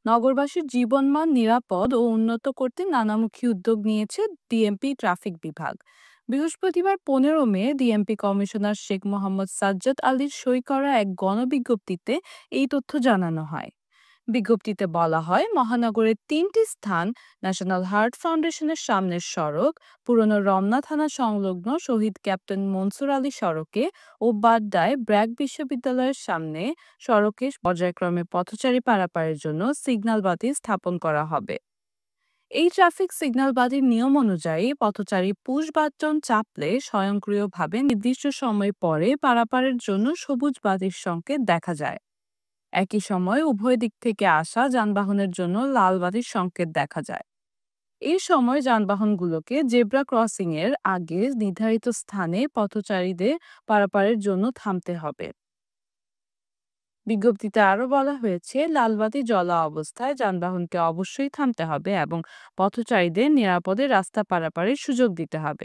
নগরবাসীর জীবনমান নিরাপদ ও উন্নত করতে নানামুখী উদ্যোগ নিয়েছে ডিএমপি ট্রাফিক বিভাগ। বৃহস্পতিবার 15 মে ডিএমপি কমিশনার শেখ মোহাম্মদ সাজ্জাদ আলীর সই করা এক গণবিজ্ঞপ্তিতে এই তথ্য জানানো হয়। বিজ্ঞপ্তিতে বলা হয়, মহানগরের 3টি স্থান, ন্যাশনাল হার্ট ফাউন্ডেশনের সামনের সড়ক, পুরনো রমনা থানা সংলগ্ন শহীদ ক্যাপ্টেন মনসুর আলী সড়কে ও বাড্ডায় ব্র্যাক বিশ্ববিদ্যালয়ের সামনে সড়কে পর্যায়ক্রমে পথচারী পারাপারের জন্য সিগন্যাল বাতি স্থাপন করা হবে। এই ট্রাফিক সিগন্যাল বাতির নিয়ম অনুযায়ী পথচারী পুশ বাটন চাপলে স্বয়ংক্রিয়ভাবে নির্দিষ্ট সময় পরে পারাপারের জন্য সবুজ বাতির সংকেত দেখা যায়। একই সময় উভয় দিক থেকে আসা যানবাহনের জন্য লাল বাতির সংকেত দেখা যায়। এই সময় যানবাহনগুলোকে জেব্রা ক্রসিং এর আগে নির্ধারিত স্থানে পথচারীদের পারাপারের জন্য থামতে হবে। বিজ্ঞপ্তিতে আরও বলা হয়েছে, লাল বাতি জ্বলা অবস্থায় যানবাহনকে অবশ্যই থামতে হবে এবং পথচারীদের নিরাপদে রাস্তা পারাপারের সুযোগ দিতে হবে।